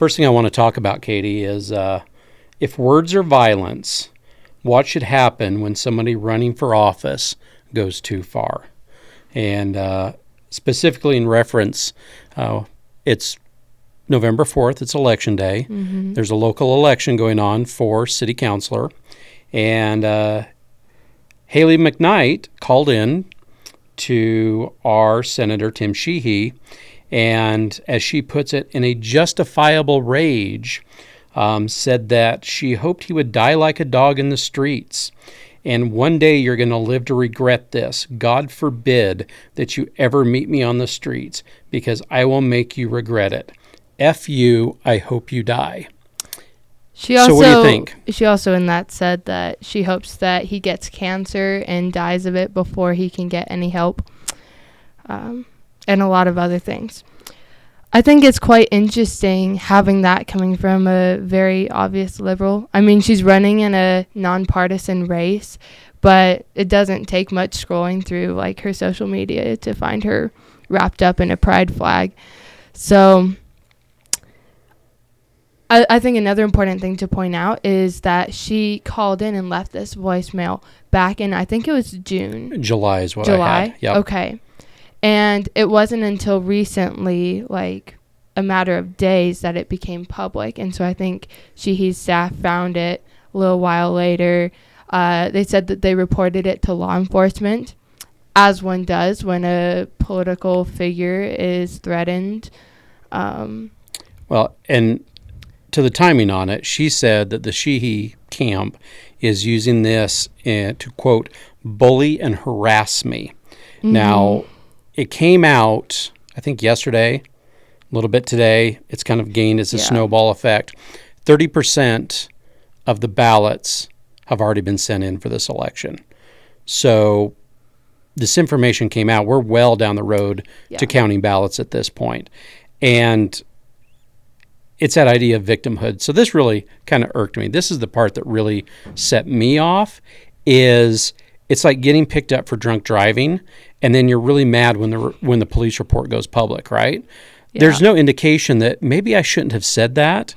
First thing I want to talk about, Katie, is if words are violence, what should happen when somebody running for office goes too far? And specifically in reference, it's November 4th. It's Election Day. Mm-hmm. There's a local election going on for city councilor. And Haley McKnight called in to our Senator Tim Sheehy, and as she puts it, in a justifiable rage, said that she hoped he would die like a dog in the streets. And one day you're going to live to regret this. God forbid that you ever meet me on the streets, because I will make you regret it. F you, I hope you die. So what do you think? She also in that said that she hopes that he gets cancer and dies of it before he can get any help, and a lot of other things. I think it's quite interesting having that coming from a very obvious liberal. I mean, she's running in a nonpartisan race, but it doesn't take much scrolling through like her social media to find her wrapped up in a pride flag. So I think another important thing to point out is that she called in and left this voicemail back in, I think it was June. July is what I had. Yep. Okay. And it wasn't until recently, like a matter of days, that it became public. And so I think Sheehy's staff found it a little while later. They said that they reported it to law enforcement, as one does when a political figure is threatened. Well, and to the timing on it, she said that the Sheehy camp is using this to, quote, bully and harass me. Mm-hmm. Now, it came out, I think, yesterday, a little bit today. It's kind of gained as a snowball effect. 30% of the ballots have already been sent in for this election. So this information came out. We're well down the road to counting ballots at this point. And it's that idea of victimhood. So this really kind of irked me. This is the part that really set me off, is it's like getting picked up for drunk driving, and then you're really mad when the police report goes public, right? Yeah. There's no indication that maybe I shouldn't have said that.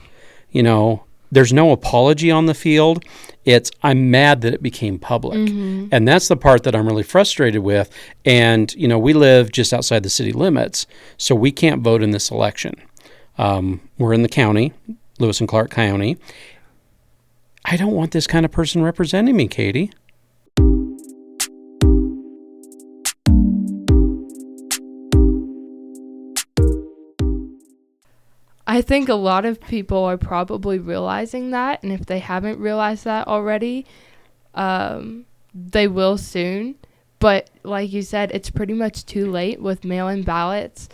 You know, there's no apology on the field. It's I'm mad that it became public. Mm-hmm. And that's the part that I'm really frustrated with. And, you know, we live just outside the city limits, so we can't vote in this election. We're in the county, Lewis and Clark County. I don't want this kind of person representing me, Katie. I think a lot of people are probably realizing that, and if they haven't realized that already, they will soon. But like you said, it's pretty much too late with mail-in ballots.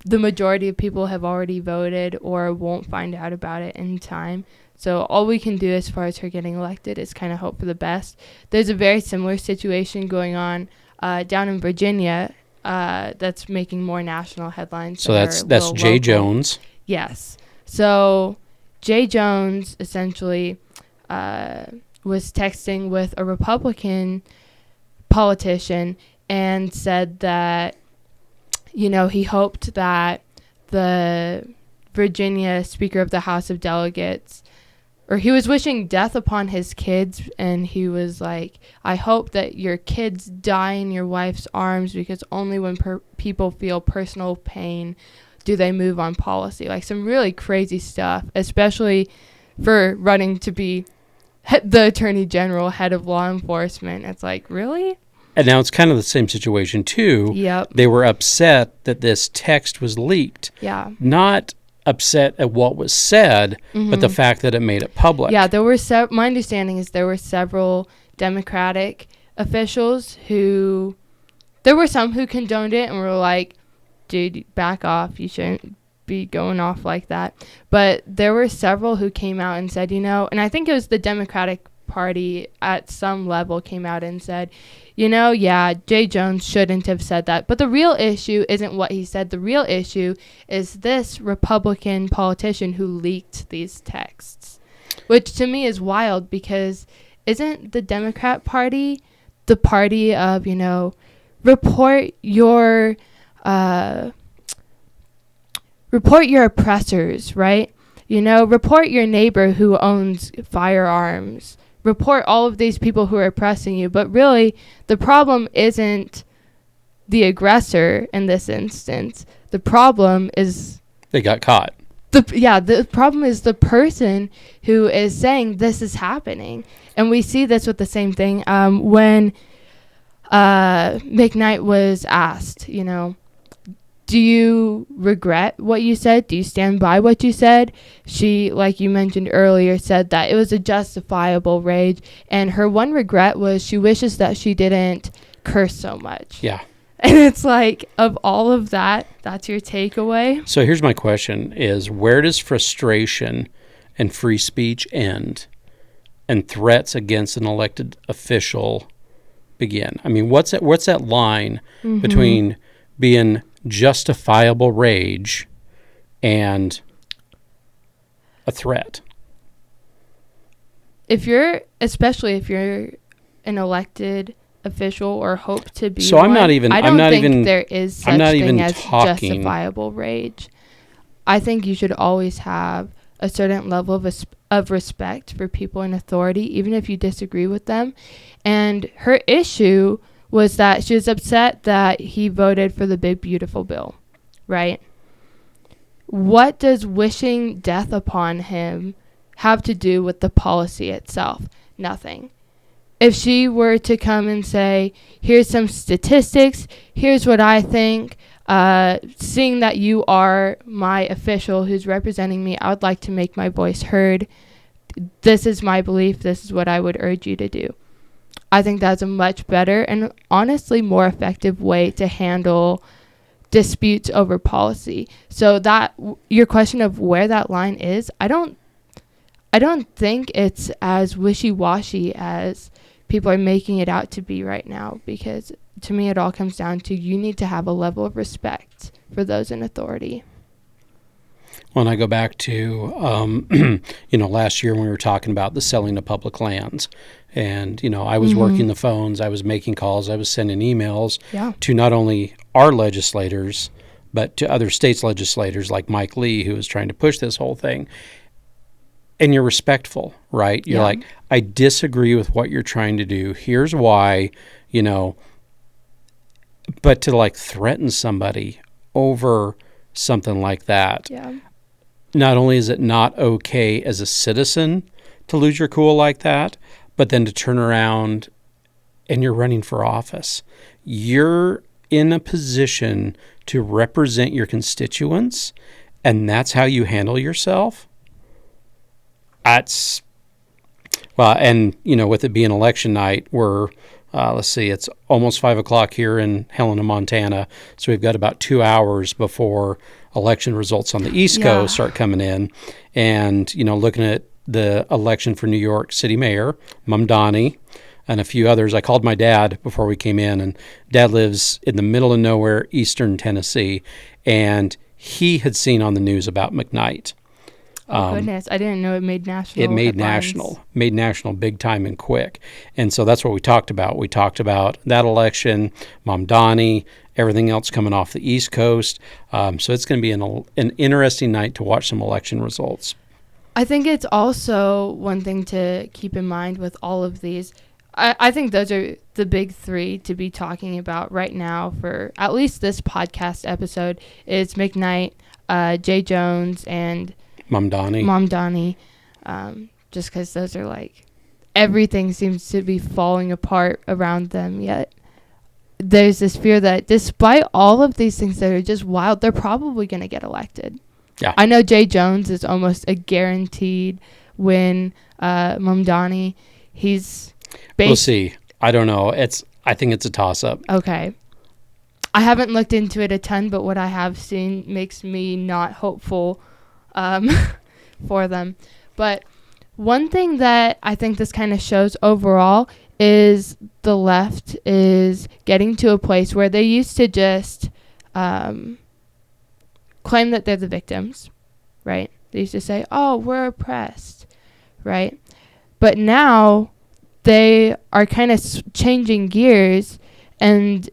The majority of people have already voted or won't find out about it in time. So all we can do as far as her getting elected is kind of hope for the best. There's a very similar situation going on down in Virginia that's making more national headlines. So that's Jay Jones. Yes. So Jay Jones essentially was texting with a Republican politician and said that, you know, he hoped that the Virginia Speaker of the House of Delegates, or he was wishing death upon his kids, and he was like, I hope that your kids die in your wife's arms, because only when people feel personal pain do they move on policy. Like some really crazy stuff, especially for running to be the Attorney General, head of law enforcement. It's like, really? And now it's kind of the same situation, too. Yep. They were upset that this text was leaked. Yeah. Not upset at what was said, but the fact that it made it public. Yeah, there were my understanding is there were several Democratic officials who, there were some who condoned it and were like, dude, back off. You shouldn't be going off like that. But there were several who came out and said, you know, and I think it was the Democratic Party at some level came out and said, you know, yeah, Jay Jones shouldn't have said that. But the real issue isn't what he said. The real issue is this Republican politician who leaked these texts, which to me is wild, because isn't the Democrat Party the party of, you know, report your oppressors, right? report your neighbor who owns firearms. Report all of these people who are oppressing you. But really, the problem isn't the aggressor in this instance. The problem is... They got caught. The problem is the person who is saying this is happening. And we see this with the same thing when McKnight was asked, do you regret what you said? Do you stand by what you said? She, like you mentioned earlier, said that it was a justifiable rage. And her one regret was she wishes that she didn't curse so much. Yeah. And it's like, of all of that, that's your takeaway? So here's my question is, where does frustration and free speech end and threats against an elected official begin? I mean, what's that line between being justifiable rage and a threat? Especially if you're an elected official or hope to be so one, I don't think there is such thing as justifiable rage. I think you should always have a certain level of respect for people in authority, even if you disagree with them. And her issue was that she was upset that he voted for the big, beautiful bill, right? What does wishing death upon him have to do with the policy itself? Nothing. If she were to come and say, here's some statistics, here's what I think, seeing that you are my official who's representing me, I would like to make my voice heard. This is my belief. This is what I would urge you to do. I think that's a much better and honestly more effective way to handle disputes over policy. So that your question of where that line is, I don't think it's as wishy-washy as people are making it out to be right now, because to me it all comes down to you need to have a level of respect for those in authority. When I go back to, last year when we were talking about the selling of public lands, and, I was working the phones, I was making calls, I was sending emails to not only our legislators, but to other states' legislators like Mike Lee, who was trying to push this whole thing. And you're respectful, right? You're like, I disagree with what you're trying to do. Here's why, but to threaten somebody over something like that. Yeah. Not only is it not okay as a citizen to lose your cool like that, but then to turn around and you're running for office. You're in a position to represent your constituents, and that's how you handle yourself. With it being election night, we're, it's almost 5 o'clock here in Helena, Montana. So we've got about 2 hours before election results on the East Coast start coming in. And, looking at the election for New York City Mayor, Mamdani, and a few others. I called my dad before we came in, and Dad lives in the middle of nowhere, eastern Tennessee, and he had seen on the news about McKnight. Oh, goodness. I didn't know it made national. It made headlines. national big time and quick. And so that's what we talked about. We talked about that election, Mamdani, everything else coming off the East Coast. So it's going to be an interesting night to watch some election results. I think it's also one thing to keep in mind with all of these. I think those are the big three to be talking about right now for at least this podcast episode. It's McKnight, Jay Jones, and Mamdani. Just because those are everything seems to be falling apart around them, yet there's this fear that despite all of these things that are just wild, they're probably going to get elected. Yeah. I know Jay Jones is almost a guaranteed win. Mamdani, we'll see. I don't know. I think it's a toss-up. Okay. I haven't looked into it a ton, but what I have seen makes me not hopeful for them. But one thing that I think this kind of shows overall is the left is getting to a place where they used to just claim that they're the victims, right? They used to say, oh, we're oppressed, right? But now they are kind of changing gears, and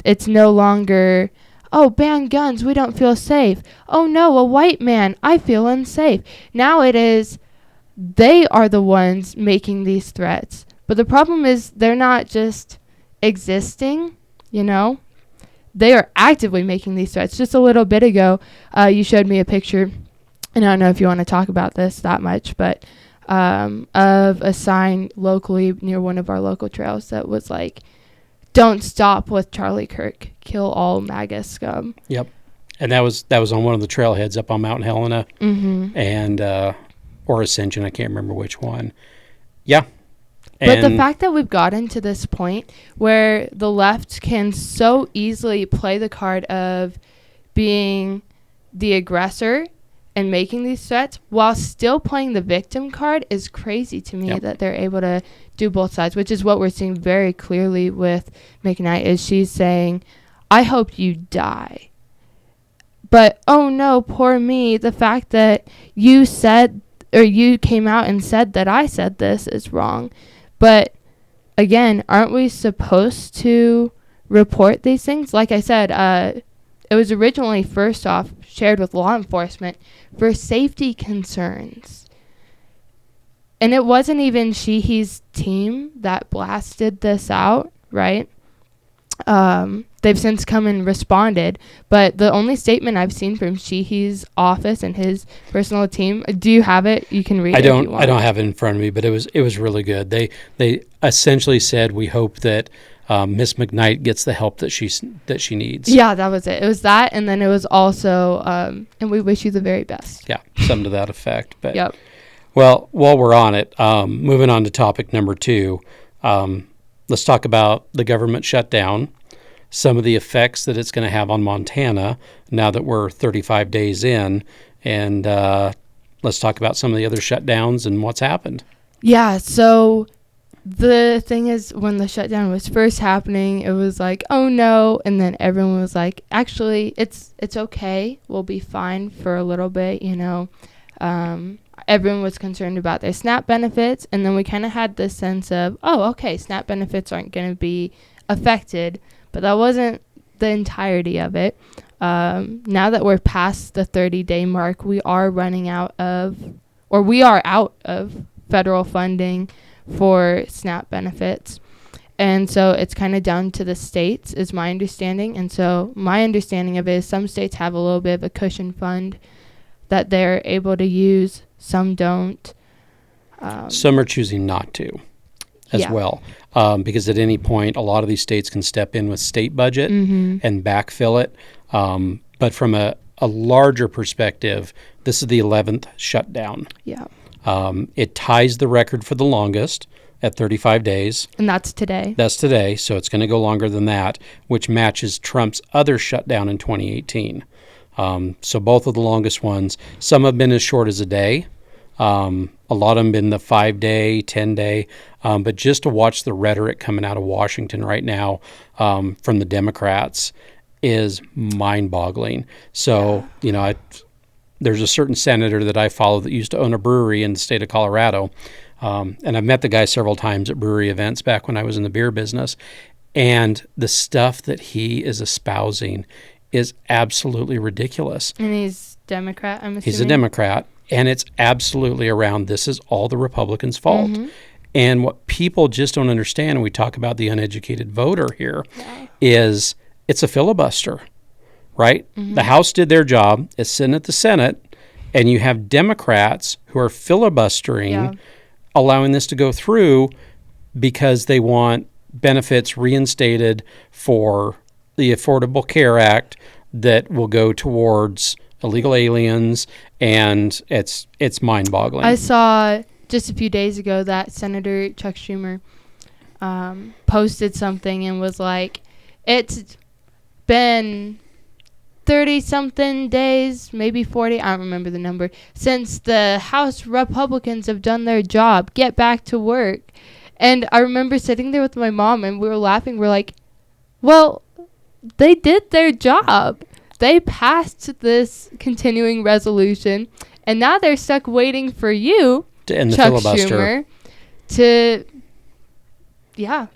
it's no longer, oh, ban guns, we don't feel safe. Oh no, a white man, I feel unsafe. Now it is, they are the ones making these threats. But the problem is they're not just existing, They are actively making these threats. Just a little bit ago, you showed me a picture, and I don't know if you want to talk about this that much, but of a sign locally near one of our local trails that was like, "Don't stop with Charlie Kirk. Kill all MAGA scum." Yep. And that was on one of the trailheads up on Mount Helena, and or Ascension. I can't remember which one. Yeah. But the fact that we've gotten to this point where the left can so easily play the card of being the aggressor and making these threats while still playing the victim card is crazy to me. That they're able to do both sides, which is what we're seeing very clearly with McKnight, is she's saying, I hope you die. But, oh no, poor me. The fact that you said, or you came out and said that I said this is wrong. But again, aren't we supposed to report these things? Like I said, it was originally first off shared with law enforcement for safety concerns. And it wasn't even Sheehy's team that blasted this out, right? They've since come and responded, but the only statement I've seen from Sheehy's office and his personal team, do you have it? You can read it. I don't have it in front of me, but it was really good. They essentially said, we hope that Miss McKnight gets the help that she needs. Yeah, that was it. It was that, and then it was also, and we wish you the very best. Yeah, something to that effect. But yep. Well, while we're on it, moving on to topic number 2, let's talk about the government shutdown, some of the effects that it's going to have on Montana now that we're 35 days in, and let's talk about some of the other shutdowns and what's happened. Yeah, so the thing is, when the shutdown was first happening, it was like, oh no, and then everyone was like, actually, it's okay, we'll be fine for a little bit, everyone was concerned about their SNAP benefits, and then we kind of had this sense of, oh, okay, SNAP benefits aren't going to be affected, but that wasn't the entirety of it. Now that we're past the 30-day mark, we are out of federal funding for SNAP benefits. And so it's kind of down to the states, is my understanding. And so my understanding of it is some states have a little bit of a cushion fund that they're able to use. Some don't. Some are choosing not to as well, because at any point, a lot of these states can step in with state budget and backfill it. But from a larger perspective, this is the 11th shutdown. Yeah. It ties the record for the longest at 35 days. And that's today. That's today, so it's going to go longer than that, which matches Trump's other shutdown in 2018. So both of the longest ones. Some have been as short as a day. A lot of them been the 5-day, 10-day. But just to watch the rhetoric coming out of Washington right now from the Democrats is mind-boggling. So, there's a certain senator that I follow that used to own a brewery in the state of Colorado. And I've met the guy several times at brewery events back when I was in the beer business. And the stuff that he is espousing is absolutely ridiculous. And he's Democrat, I'm assuming? He's a Democrat. And it's absolutely around, this is all the Republicans' fault. And what people just don't understand, and we talk about the uneducated voter here, is it's a filibuster, right? The House did their job. It's sitting at the Senate, and you have Democrats who are filibustering, allowing this to go through because they want benefits reinstated for the Affordable Care Act that will go towards illegal aliens, and it's mind-boggling. I saw just a few days ago that Senator Chuck Schumer posted something and was like, it's been 30-something days, maybe 40, I don't remember the number, since the House Republicans have done their job. Get back to work. And I remember sitting there with my mom, and we were laughing. We're like, well, they did their job. They passed this continuing resolution, and now they're stuck waiting for you, to end the Chuck filibuster. Schumer,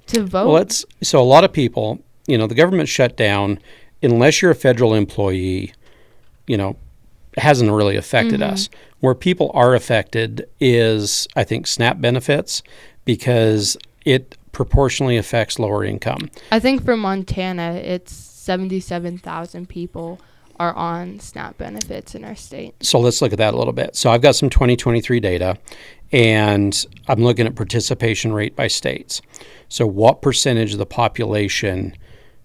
to vote. Well, so a lot of people, the government shutdown unless you're a federal employee, it hasn't really affected us. Where people are affected is, I think, SNAP benefits, because it proportionally affects lower income. I think for Montana, it's 77,000 people are on SNAP benefits in our state. So let's look at that a little bit. So I've got some 2023 data, and I'm looking at participation rate by states. So what percentage of the population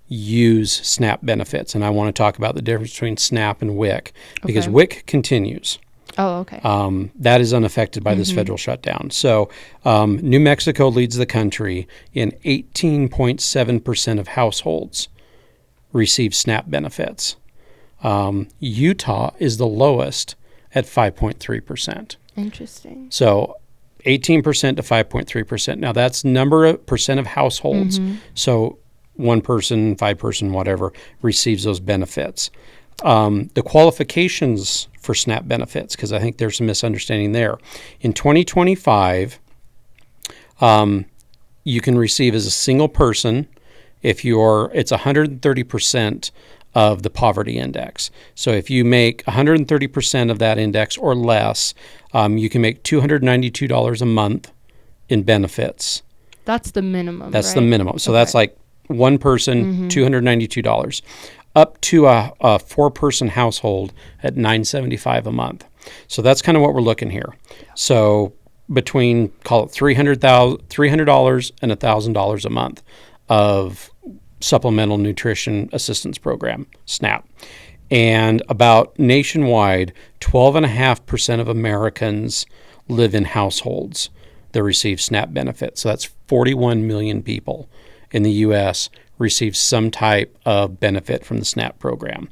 use SNAP benefits? And I want to talk about the difference between SNAP and WIC, because WIC continues. Oh, okay. That is unaffected by this federal shutdown. So New Mexico leads the country in 18.7% of households receive SNAP benefits. Utah is the lowest at 5.3%. Interesting. So 18% to 5.3%. Now that's number of percent of households. So one person, 5-person, whatever, receives those benefits. The qualifications for SNAP benefits, because I think there's some misunderstanding there. In 2025, you can receive as a single person it's 130% of the poverty index. So if you make 130% of that index or less, you can make $292 a month in benefits. That's the minimum. That's the minimum. So that's like one person, $292. Up to a 4-person household at $975 a month. So that's kind of what we're looking here. So between, call it $300 and $1,000 a month of Supplemental Nutrition Assistance Program, SNAP. And about nationwide, 12.5% of Americans live in households that receive SNAP benefits. So that's 41 million people in the U.S. receive some type of benefit from the SNAP program.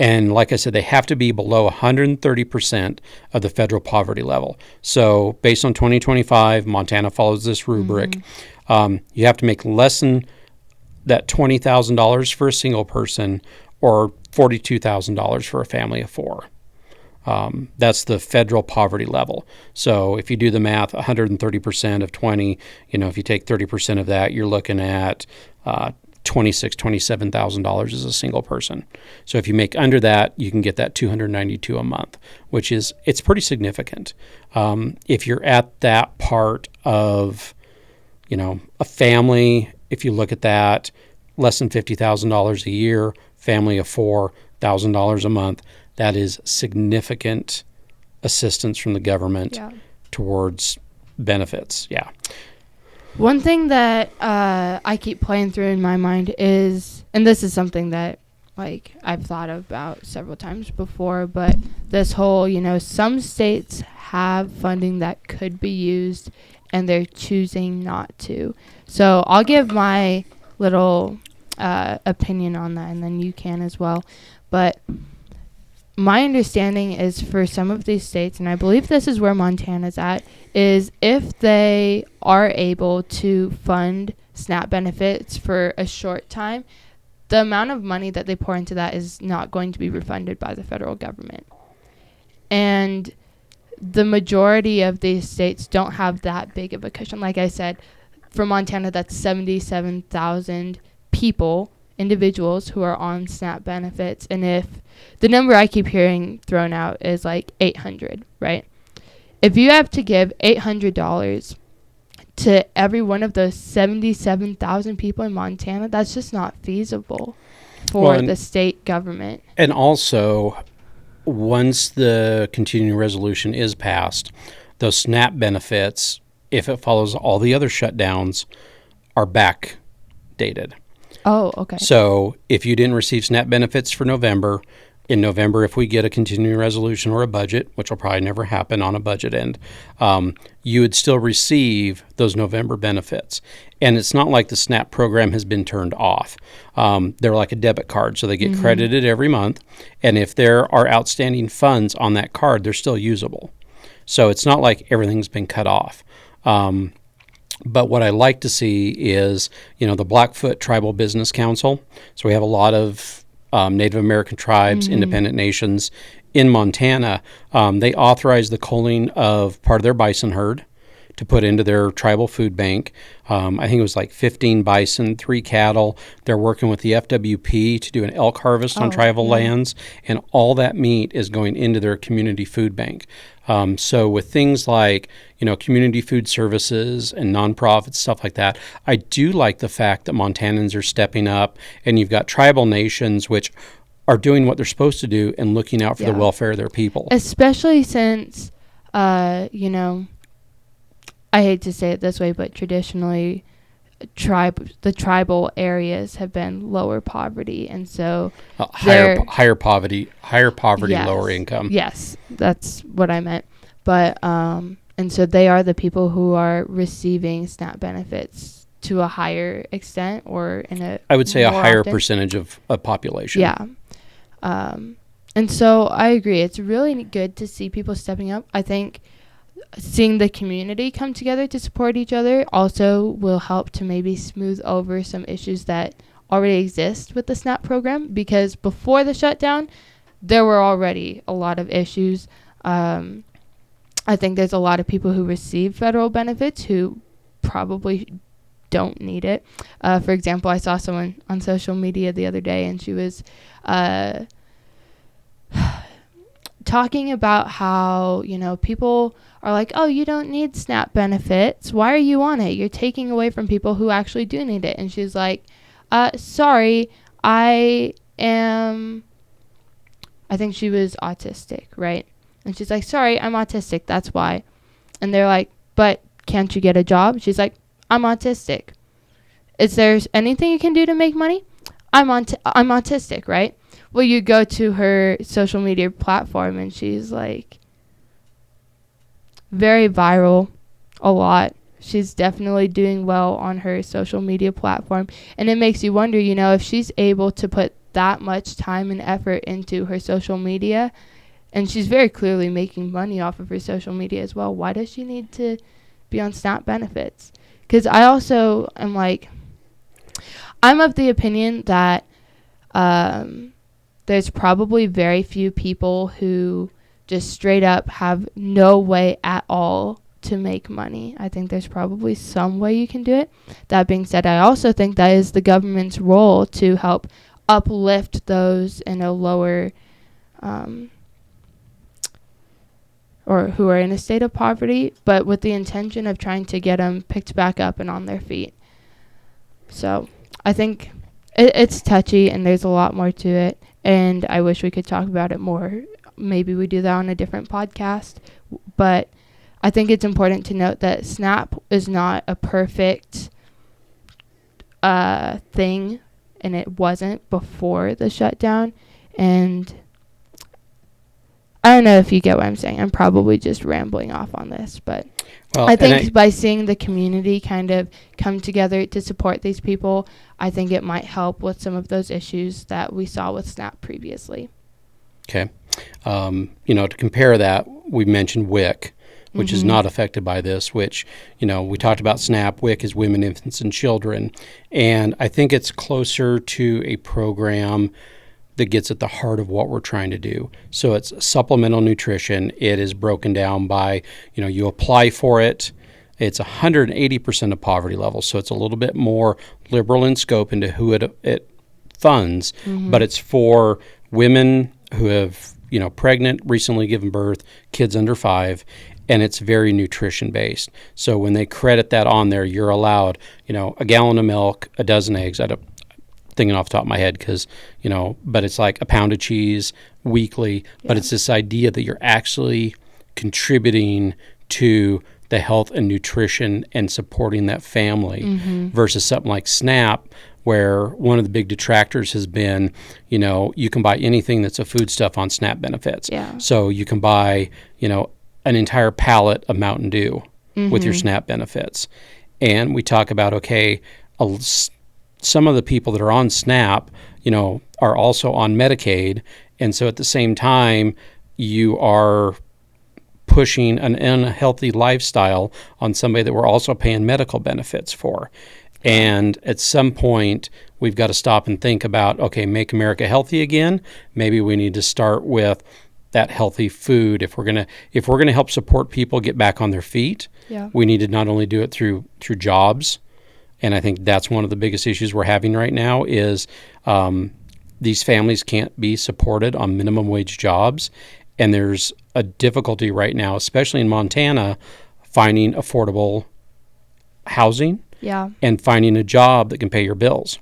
And like I said, they have to be below 130% of the federal poverty level. So based on 2025, Montana follows this rubric. You have to make less than that $20,000 for a single person or $42,000 for a family of 4. That's the federal poverty level. So if you do the math, 130% of 20, if you take 30% of that, you're looking at $27,000 as a single person. So if you make under that, you can get that $292 a month, which it's pretty significant. If you're at that part of, a family, if you look at that, less than $50,000 a year, family of 4, $1,000 a month, that is significant assistance from the government towards benefits. Yeah. One thing that I keep playing through in my mind is, and this is something that I've thought about several times before, but this whole, some states have funding that could be used and they're choosing not to. So I'll give my little opinion on that, and then you can as well. But my understanding is for some of these states, and I believe this is where Montana's at, is if they are able to fund SNAP benefits for a short time, the amount of money that they pour into that is not going to be refunded by the federal government. And the majority of these states don't have that big of a cushion. Like I said, for Montana, that's 77,000 people, individuals who are on SNAP benefits. And if the number I keep hearing thrown out is like 800, right? If you have to give $800 to every one of those 77,000 people in Montana, that's just not feasible for the state government. And also, once the continuing resolution is passed, those SNAP benefits, if it follows all the other shutdowns, are backdated. Oh, okay. So if you didn't receive SNAP benefits for November, in November, if we get a continuing resolution or a budget, which will probably never happen on a budget end, you would still receive those November benefits. And it's not like the SNAP program has been turned off. They're like a debit card, so they get credited every month. And if there are outstanding funds on that card, they're still usable. So it's not like everything's been cut off. But what I like to see is, the Blackfoot Tribal Business Council. So we have a lot of Native American tribes, independent nations in Montana. They authorize the culling of part of their bison herd to put into their tribal food bank. I think it was like 15 bison, 3 cattle. They're working with the FWP to do an elk harvest on tribal lands, and all that meat is going into their community food bank. So with things like, community food services and nonprofits, stuff like that, I do like the fact that Montanans are stepping up, and you've got tribal nations which are doing what they're supposed to do and looking out for the welfare of their people. Especially since, I hate to say it this way, but traditionally, the tribal areas have been lower poverty, and so higher poverty, yes, lower income. Yes, that's what I meant. But and so they are the people who are receiving SNAP benefits to a higher extent, or I would say a higher percentage of population. Yeah. And so I agree. It's really good to see people stepping up. I think seeing the community come together to support each other also will help to maybe smooth over some issues that already exist with the SNAP program, because before the shutdown, there were already a lot of issues. I think there's a lot of people who receive federal benefits who probably don't need it. For example, I saw someone on social media the other day, and she was talking about how, people are like, oh, you don't need SNAP benefits. Why are you on it? You're taking away from people who actually do need it. And she's like, sorry, I think she was autistic, right? And she's like, sorry, I'm autistic. That's why. And they're like, but can't you get a job? She's like, I'm autistic. Is there anything you can do to make money? I'm autistic, right? Well, you go to her social media platform, and she's like very viral a lot. She's definitely doing well on her social media platform. And it makes you wonder, if she's able to put that much time and effort into her social media, and she's very clearly making money off of her social media as well, why does she need to be on SNAP benefits? Because I also am like, I'm of the opinion that there's probably very few people who just straight up have no way at all to make money. I think there's probably some way you can do it. That being said, I also think that is the government's role to help uplift those in a lower or who are in a state of poverty, but with the intention of trying to get them picked back up and on their feet. So I think it's touchy, and there's a lot more to it, and I wish we could talk about it more. Maybe we do that on a different podcast, but I think it's important to note that SNAP is not a perfect thing, and it wasn't before the shutdown. And I don't know if you get what I'm saying. I'm probably just rambling off on this, but I think by seeing the community kind of come together to support these people, I think it might help with some of those issues that we saw with SNAP previously. Okay. To compare that, we mentioned WIC, which is not affected by this, which, we talked about SNAP. WIC is Women, Infants, and Children. And I think it's closer to a program that gets at the heart of what we're trying to do. So it's supplemental nutrition. It is broken down by, you apply for it. It's 180% of poverty level. So it's a little bit more liberal in scope into who it funds, but it's for women who have, pregnant, recently given birth, kids under 5, and it's very nutrition based. So when they credit that on there, you're allowed, a gallon of milk, a dozen eggs. I don't thinking off the top of my head because, but it's like a pound of cheese weekly. Yeah. But it's this idea that you're actually contributing to the health and nutrition and supporting that family versus something like SNAP, where one of the big detractors has been, you can buy anything that's a foodstuff on SNAP benefits. Yeah. So you can buy, an entire pallet of Mountain Dew with your SNAP benefits. And we talk about, okay, some of the people that are on SNAP, are also on Medicaid. And so at the same time, you are pushing an unhealthy lifestyle on somebody that we're also paying medical benefits for. And at some point, we've got to stop and think about, okay, make America healthy again. Maybe we need to start with that healthy food. If we're gonna help support people get back on their feet, we need to not only do it through jobs, and I think that's one of the biggest issues we're having right now is these families can't be supported on minimum wage jobs, and there's a difficulty right now, especially in Montana, finding affordable housing and finding a job that can pay your bills.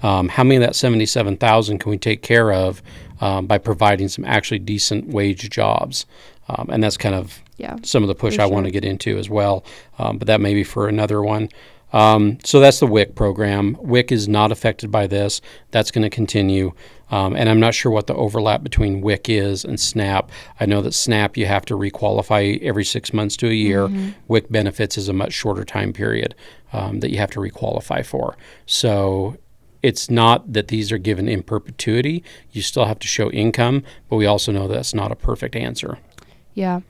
How many of that 77,000 can we take care of by providing some actually decent wage jobs? And that's kind of some of the push I want to get into as well. But that may be for another one. So that's the WIC program. WIC is not affected by this. That's going to continue. And I'm not sure what the overlap between WIC is and SNAP. I know that SNAP you have to requalify every 6 months to a year. WIC benefits is a much shorter time period that you have to requalify for. So it's not that these are given in perpetuity. You still have to show income, but we also know that's not a perfect answer. Yeah.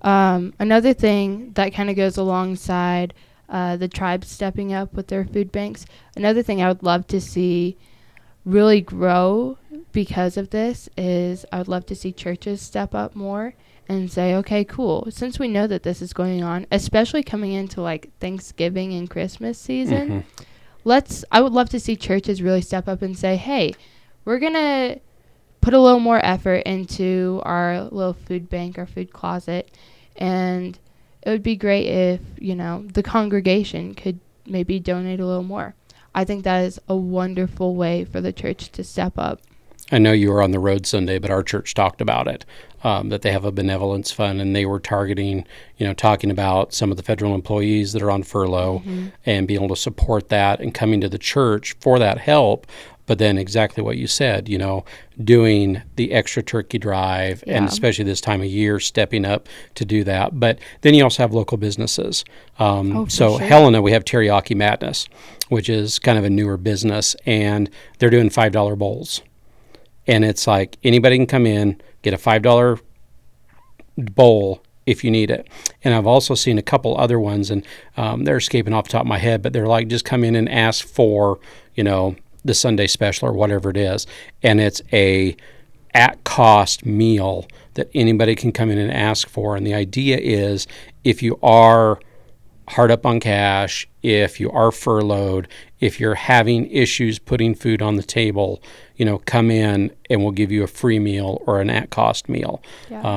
Another thing that kind of goes alongside the tribes stepping up with their food banks, another thing I would love to see really grow because of this is I would love to see churches step up more and say, okay, cool. Since we know that this is going on, especially coming into like Thanksgiving and Christmas season, I would love to see churches really step up and say, hey, we're going to put a little more effort into our little food bank, our food closet. And it would be great if, the congregation could maybe donate a little more. I think that is a wonderful way for the church to step up. I know you were on the road Sunday, but our church talked about it, that they have a benevolence fund, and they were targeting, talking about some of the federal employees that are on furlough and being able to support that and coming to the church for that help. But then exactly what you said, doing the extra turkey drive and especially this time of year, stepping up to do that. But then you also have local businesses. So Helena, we have Teriyaki Madness, which is kind of a newer business, and they're doing $5 bowls. And it's like anybody can come in, get a $5 bowl if you need it. And I've also seen a couple other ones, and they're escaping off the top of my head, but they're like just come in and ask for, the Sunday special or whatever it is. And it's a at-cost meal that anybody can come in and ask for. And the idea is if you are hard up on cash, if you are furloughed, if you're having issues putting food on the table, come in and we'll give you a free meal or an at-cost meal,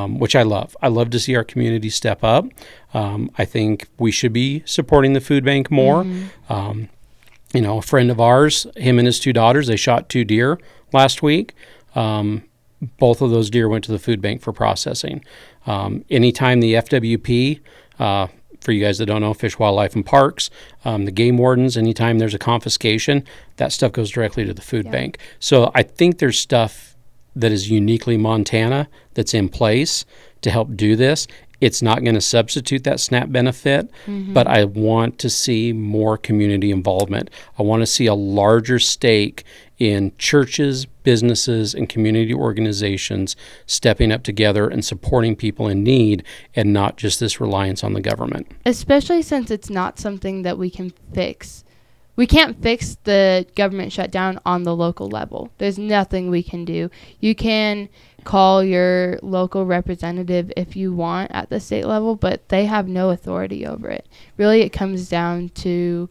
which I love. I love to see our community step up. I think we should be supporting the food bank more. A friend of ours, him and his two daughters, they shot 2 deer last week. Both of those deer went to the food bank for processing. Anytime the FWP, for you guys that don't know, Fish, Wildlife, and Parks, the game wardens, anytime there's a confiscation, that stuff goes directly to the food bank. So I think there's stuff that is uniquely Montana that's in place to help do this. It's not going to substitute that SNAP benefit, but I want to see more community involvement. I want to see a larger stake in churches, businesses, and community organizations stepping up together and supporting people in need and not just this reliance on the government. Especially since it's not something that we can fix. We can't fix the government shutdown on the local level. There's nothing we can do. You can call your local representative if you want at the state level, but they have no authority over it. Really, it comes down to,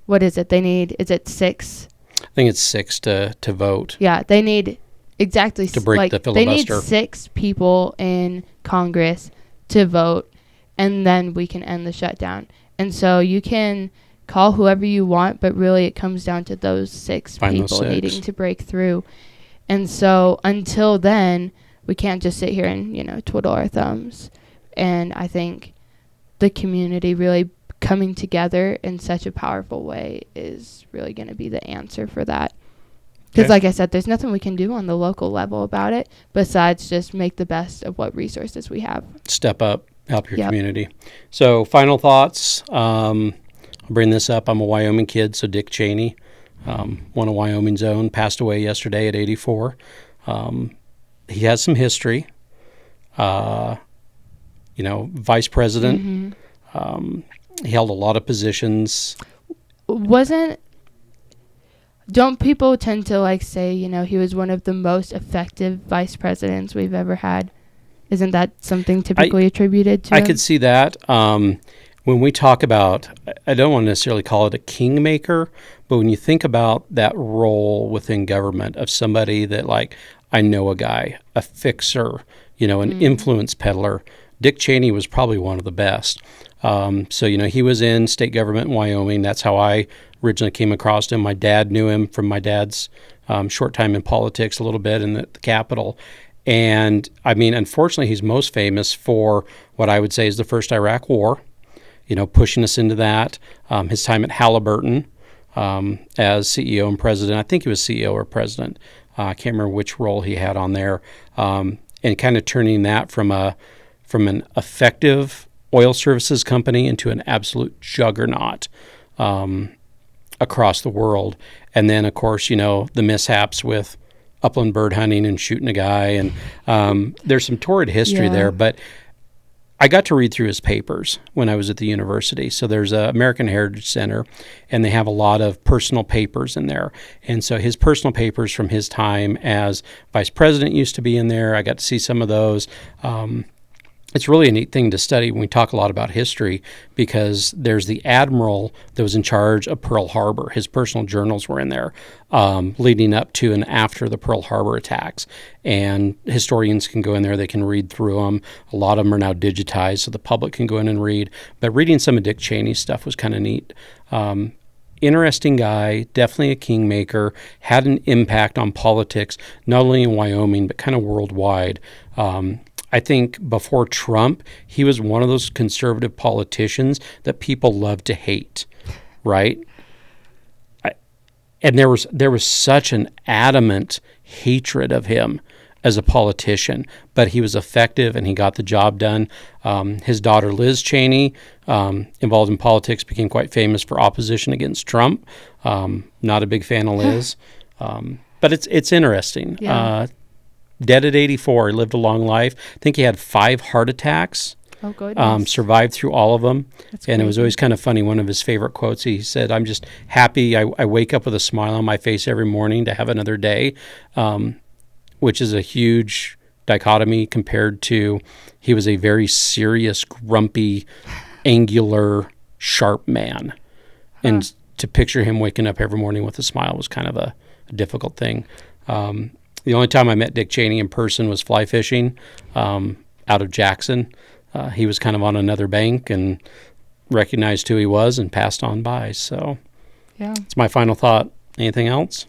what is it? Is it 6? I think it's 6 to vote. Yeah, they need exactly to break the filibuster. They need 6 people in Congress to vote, and then we can end the shutdown. And so you can call whoever you want, but really it comes down to those 6 people needing to break through. And so until then, we can't just sit here and, twiddle our thumbs. And I think the community really coming together in such a powerful way is really going to be the answer for that. Because like I said, there's nothing we can do on the local level about it besides just make the best of what resources we have. Step up, help your community. So final thoughts. I'll bring this up. I'm a Wyoming kid, so Dick Cheney, one of Wyoming's own, passed away yesterday at 84. He has some history. Vice president. He held a lot of positions. don't people tend to like say, you know, he was one of the most effective vice presidents we've ever had? Isn't that something typically attributed to I him? could see that. When we talk about, I don't want to necessarily call it a kingmaker, but when you think about that role within government of somebody that, like, I know a guy, a fixer, you know, an influence peddler, Dick Cheney was probably one of the best. So, you know, he was in state government in Wyoming. That's how I originally came across him. My dad knew him from my dad's short time in politics a little bit in the Capitol. And, I mean, unfortunately, he's most famous for what I would say is the first Iraq War, you know, pushing us into that. His time at Halliburton as CEO and president. I think he was CEO or president. I can't remember which role he had on there. And kind of turning that from an effective oil services company into an absolute juggernaut across the world. And then, of course, you know, the mishaps with upland bird hunting and shooting a guy. And there's some torrid history there. But I got to read through his papers when I was at the university. So there's a American Heritage Center, and they have a lot of personal papers in there. And so his personal papers from his time as vice president used to be in there. I got to see some of those. It's really a neat thing to study when we talk a lot about history, because there's the admiral that was in charge of Pearl Harbor. His personal journals were in there leading up to and after the Pearl Harbor attacks. And historians can go in there. They can read through them. A lot of them are now digitized, so the public can go in and read. But reading some of Dick Cheney's stuff was kind of neat. Interesting guy, definitely a kingmaker, had an impact on politics, not only in Wyoming, but kind of worldwide. I think before Trump, he was one of those conservative politicians that people love to hate, right? And there was such an adamant hatred of him as a politician, but he was effective and he got the job done. His daughter, Liz Cheney, involved in politics, became quite famous for opposition against Trump. Not a big fan of Liz, but it's interesting. Yeah. Dead at 84. He lived a long life. I think he had 5 heart attacks. Oh, goodness. Survived through all of them. That's and crazy. It was always kind of funny. One of his favorite quotes, he said, "I'm just happy. I wake up with a smile on my face every morning to have another day," which is a huge dichotomy compared to he was a very serious, grumpy, angular, sharp man. And to picture him waking up every morning with a smile was kind of a difficult thing. The only time I met Dick Cheney in person was fly fishing out of Jackson. He was kind of on another bank and recognized who he was and passed on by. So it's my final thought. Anything else?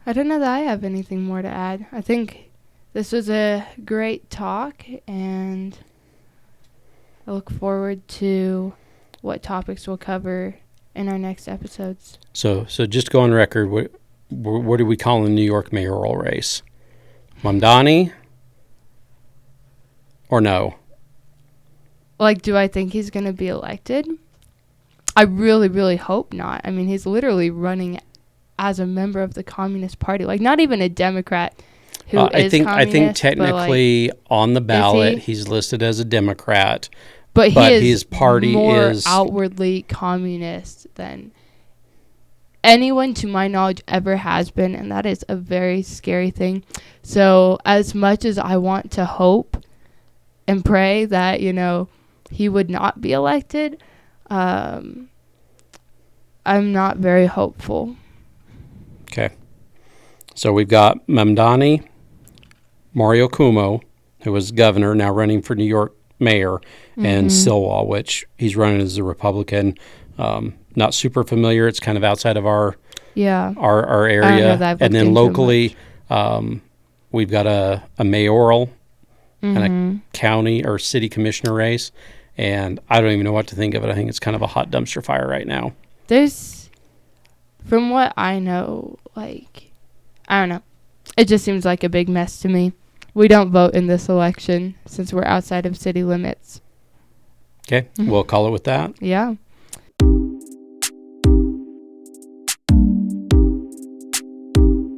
I don't know that I have anything more to add. I think this was a great talk, and I look forward to what topics we'll cover in our next episodes. So just to go on record, what do we call the New York mayoral race? Mamdani or no? Like, do I think he's going to be elected? I really, really hope not. I mean, he's literally running as a member of the Communist Party. Like, not even a Democrat who is communist. I think technically on the ballot he's listed as a Democrat, but his party more is outwardly communist than anyone, to my knowledge, ever has been, and that is a very scary thing. So as much as I want to hope and pray that, you know, he would not be elected, I'm not very hopeful. Okay. So we've got Mamdani, Mario Cuomo, who was governor, now running for New York mayor, and Silwa, which he's running as a Republican. Not super familiar. It's kind of outside of our area. And then locally, we've got a mayoral and a county or city commissioner race. And I don't even know what to think of it. I think it's kind of a hot dumpster fire right now. From what I know, like, I don't know. It just seems like a big mess to me. We don't vote in this election since we're outside of city limits. Okay, we'll call it with that. Yeah.